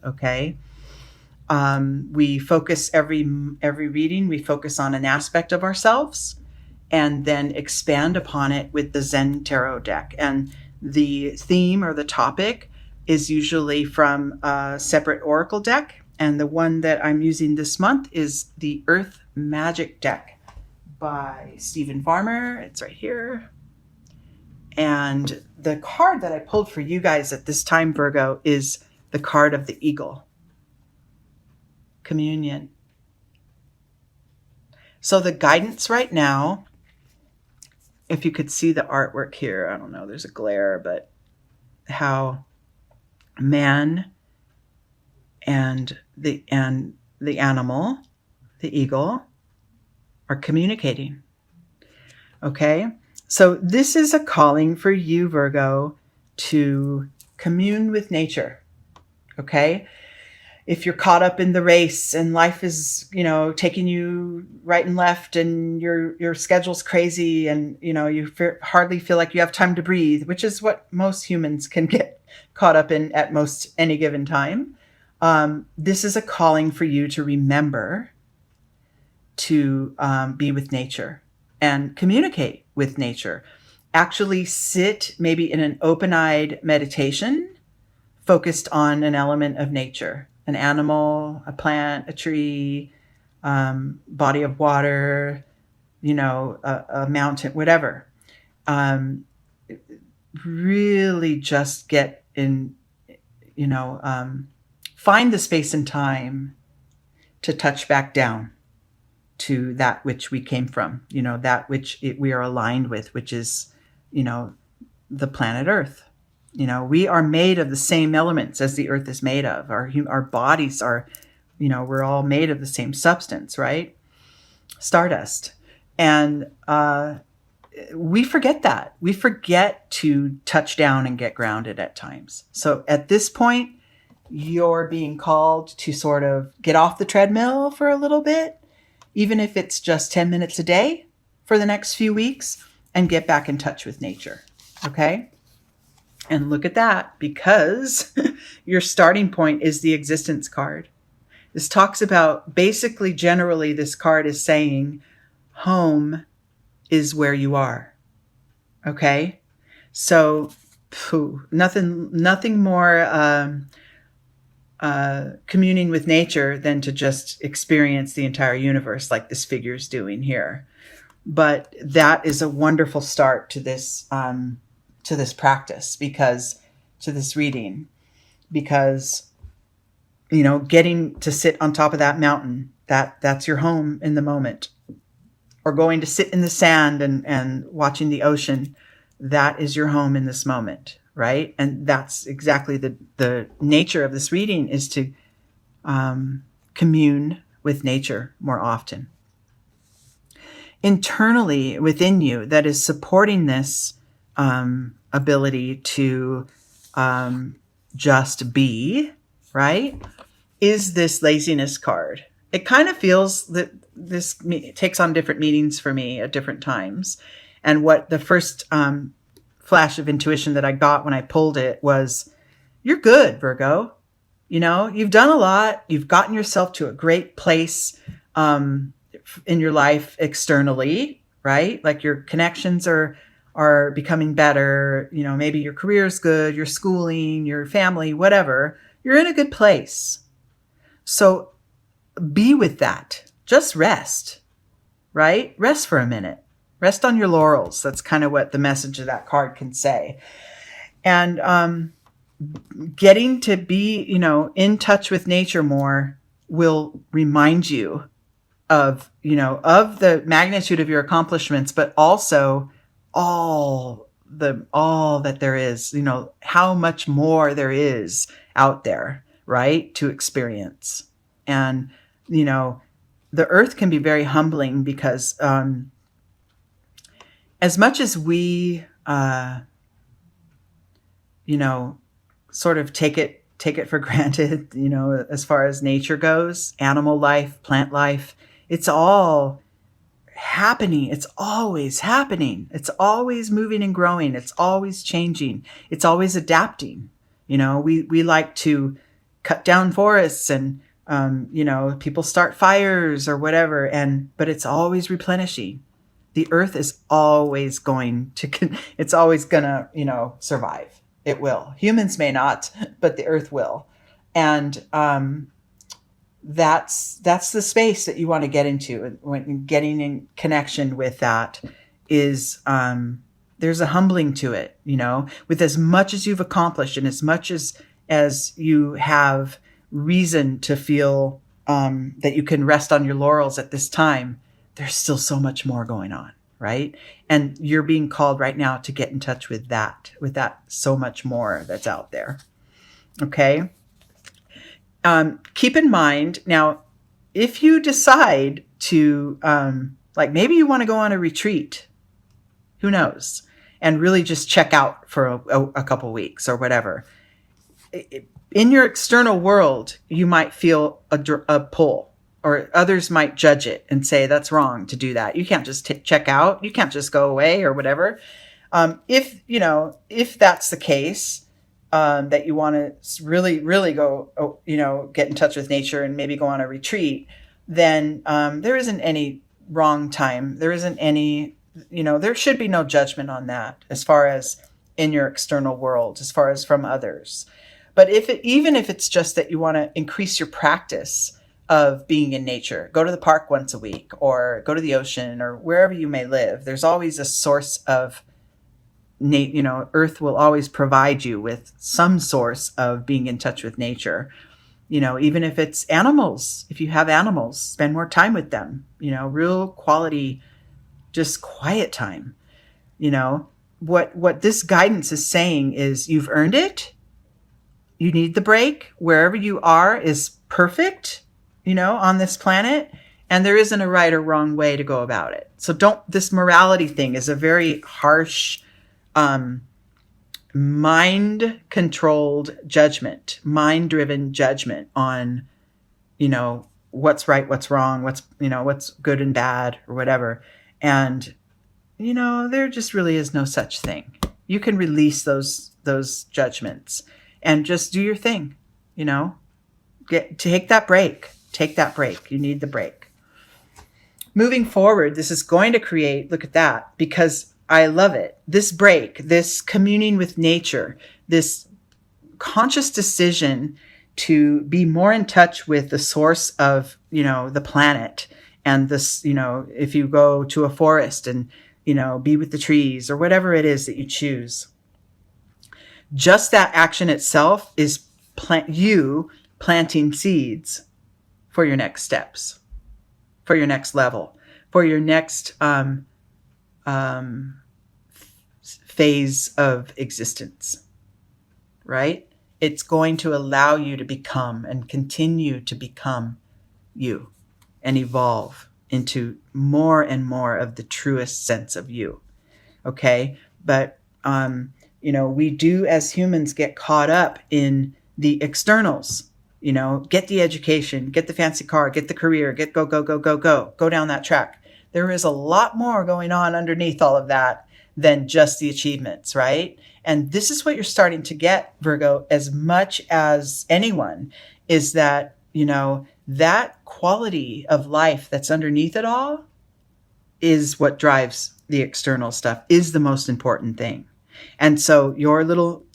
Okay. We focus every reading, we focus on an aspect of ourselves and then expand upon it with the Zen Tarot deck. And the theme or the topic is usually from a separate oracle deck. And the one that I'm using this month is the Earth Magic deck by Stephen Farmer. It's right here. And the card that I pulled for you guys at this time, Virgo, is the card of the eagle. Communion. So the guidance right now, if you could see the artwork here, I don't know, there's a glare, but how man and the animal, the eagle, are communicating. Okay? So this is a calling for you, Virgo, to commune with nature. Okay? If you're caught up in the race and life is, taking you right and left and your schedule's crazy and, you hardly feel like you have time to breathe, which is what most humans can get caught up in at most any given time. This is a calling for you to remember to be with nature and communicate with nature. Actually sit maybe in an open-eyed meditation focused on an element of nature, an animal, a plant, a tree, body of water, a mountain, whatever. Really just get in, find the space and time to touch back down to that which we came from, that which we are aligned with, which is, the planet Earth. We are made of the same elements as the Earth is made of. Our bodies are, we're all made of the same substance, right? Stardust. And we forget that. We forget to touch down and get grounded at times. So at this point, you're being called to sort of get off the treadmill for a little bit, even if it's just 10 minutes a day for the next few weeks, and get back in touch with nature. Okay? And look at that, because your starting point is the existence card. This talks about, basically, generally, this card is saying home is where you are. Okay? So, nothing more communing with nature than to just experience the entire universe like this figure's doing here. But that is a wonderful start to this practice, to this reading, because, getting to sit on top of that mountain, that's your home in the moment, or going to sit in the sand and watching the ocean, that is your home in this moment, right? And that's exactly the nature of this reading, is to commune with nature more often. Internally within you, that is supporting this ability to just be, right, is this laziness card. It kind of feels that this takes on different meanings for me at different times. And what the first flash of intuition that I got when I pulled it was, you're good, Virgo. You've done a lot. You've gotten yourself to a great place in your life externally, right? Like your connections are becoming better. Maybe your career is good, your schooling, your family, whatever. You're in a good place. So be with that. Just rest, right? Rest for a minute. Rest on your laurels. That's kind of what the message of that card can say. And getting to be, in touch with nature more will remind you of the magnitude of your accomplishments, but also all that there is, how much more there is out there, right, to experience. And, the earth can be very humbling, because as much as we, sort of take it for granted, as far as nature goes, animal life, plant life, it's all happening. It's always happening. It's always moving and growing. It's always changing. It's always adapting. We like to cut down forests and, people start fires or whatever. But it's always replenishing. The earth is always it's always going to, survive. It will. Humans may not, but the earth will. And, that's the space that you want to get into. When getting in connection with that is, there's a humbling to it, with as much as you've accomplished and as much as you have reason to feel, that you can rest on your laurels at this time, there's still so much more going on, right? And you're being called right now to get in touch with that so much more that's out there. Okay. Keep in mind now, if you decide to, maybe you want to go on a retreat, who knows, and really just check out for a couple weeks or whatever. In your external world, you might feel a pull, or others might judge it and say that's wrong to do that. You can't just check out. You can't just go away or whatever. If that's the case, that you want to really, really go, get in touch with nature and maybe go on a retreat, then there isn't any wrong time. There isn't any, there should be no judgment on that as far as in your external world, as far as from others. But even if it's just that you want to increase your practice of being in nature, go to the park once a week or go to the ocean or wherever you may live, there's always a source of Earth will always provide you with some source of being in touch with nature. Even if it's animals, if you have animals, spend more time with them, real quality, just quiet time. What this guidance is saying is you've earned it. You need the break. Wherever you are is perfect, on this planet. And there isn't a right or wrong way to go about it. So this morality thing is a very harsh, mind-controlled judgment, mind-driven judgment on, what's right, what's wrong, what's good and bad or whatever. And, there just really is no such thing. You can release those judgments and just do your thing, take that break. Take that break. You need the break. Moving forward, this is going to create, look at that, because I love it. This break, this communing with nature, this conscious decision to be more in touch with the source of, the planet. And this, if you go to a forest and, be with the trees or whatever it is that you choose. Just that action itself is planting seeds for your next steps, for your next level, for your next phase of existence, right? It's going to allow you to become and continue to become you and evolve into more and more of the truest sense of you. Okay. But, we do as humans get caught up in the externals, get the education, get the fancy car, get the career, go down that track. There is a lot more going on underneath all of that than just the achievements, right? And this is what you're starting to get, Virgo, as much as anyone, is that, that quality of life that's underneath it all is what drives the external stuff, is the most important thing. And so your little,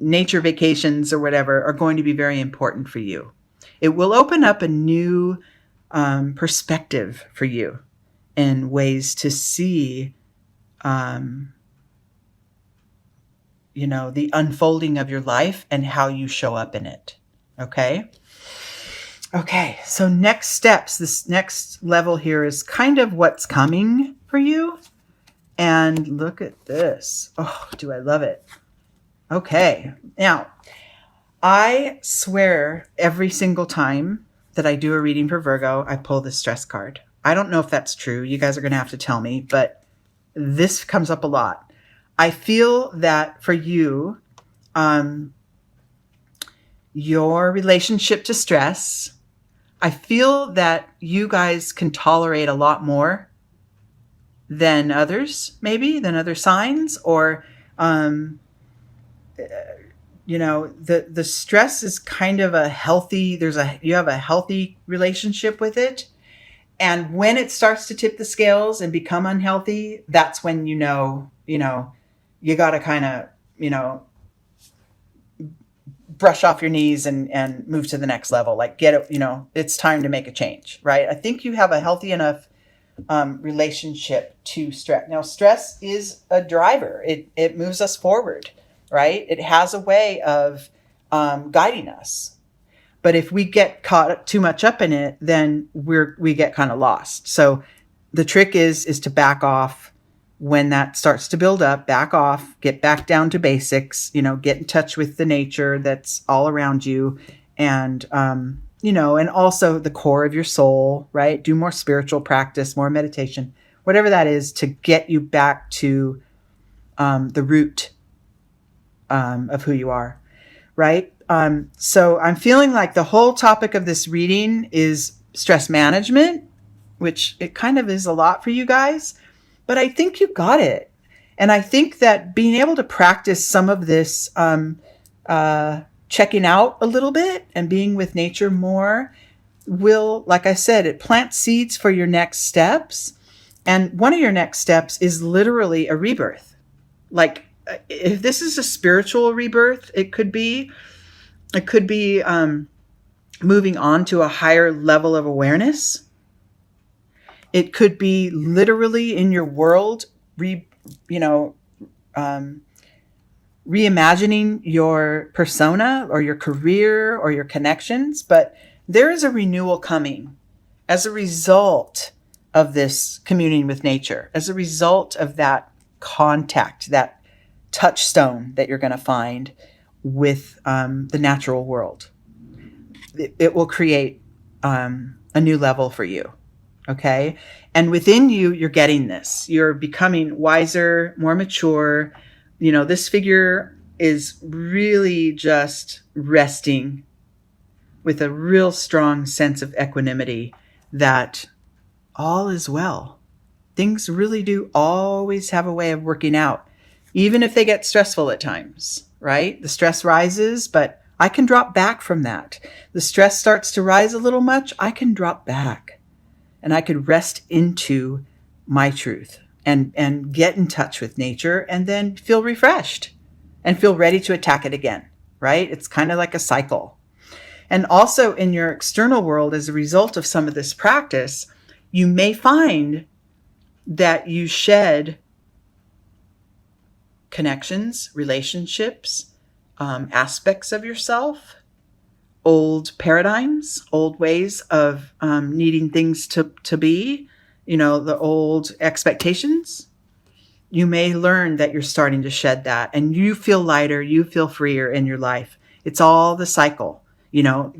nature vacations or whatever are going to be very important for you. It will open up a new perspective for you and ways to see, the unfolding of your life and how you show up in it. Okay. Okay. So next steps, this next level here is kind of what's coming for you. And look at this. Oh, do I love it. Okay. Now, I swear every single time that I do a reading for Virgo, I pull this stress card. I don't know if that's true. You guys are going to have to tell me, but this comes up a lot. I feel that for you, your relationship to stress, I feel that you guys can tolerate a lot more than others, maybe, than other signs, or the stress is kind of a healthy, you have a healthy relationship with it. And when it starts to tip the scales and become unhealthy, that's when you got to kind of, brush off your knees and move to the next level. Like get it, it's time to make a change, right? I think you have a healthy enough relationship to stress. Now, stress is a driver. It moves us forward, right? It has a way of guiding us. But if we get caught too much up in it, then we get kind of lost. So the trick is to back off when that starts to build up. Back off, get back down to basics. Get in touch with the nature that's all around you, and and also the core of your soul. Right? Do more spiritual practice, more meditation, whatever that is, to get you back to the root of who you are. Right? So I'm feeling like the whole topic of this reading is stress management, which it kind of is a lot for you guys, but I think you got it. And I think that being able to practice some of this checking out a little bit and being with nature more will, like I said, it plants seeds for your next steps. And one of your next steps is literally a rebirth. Like if this is a spiritual rebirth, it could be moving on to a higher level of awareness. It could be literally in your world, reimagining your persona or your career or your connections. But there is a renewal coming as a result of this communing with nature, as a result of that contact, that touchstone that you're going to find with the natural world. It will create a new level for you. Okay. And within you, you're getting this. You're becoming wiser, more mature. This figure is really just resting with a real strong sense of equanimity that all is well. Things really do always have a way of working out, even if they get stressful at times, right? The stress rises, but I can drop back from that. The stress starts to rise a little much, I can drop back. And I could rest into my truth and get in touch with nature and then feel refreshed and feel ready to attack it again, right? It's kind of like a cycle. And also in your external world, as a result of some of this practice, you may find that you shed connections, relationships, aspects of yourself, old paradigms, old ways of needing things to be, the old expectations. You may learn that you're starting to shed that and you feel lighter, you feel freer in your life. It's all the cycle,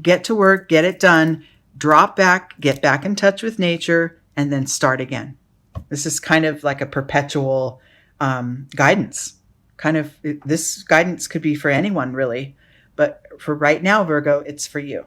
get to work, get it done, drop back, get back in touch with nature, and then start again. This is kind of like a perpetual guidance. This guidance could be for anyone really, but for right now, Virgo, it's for you.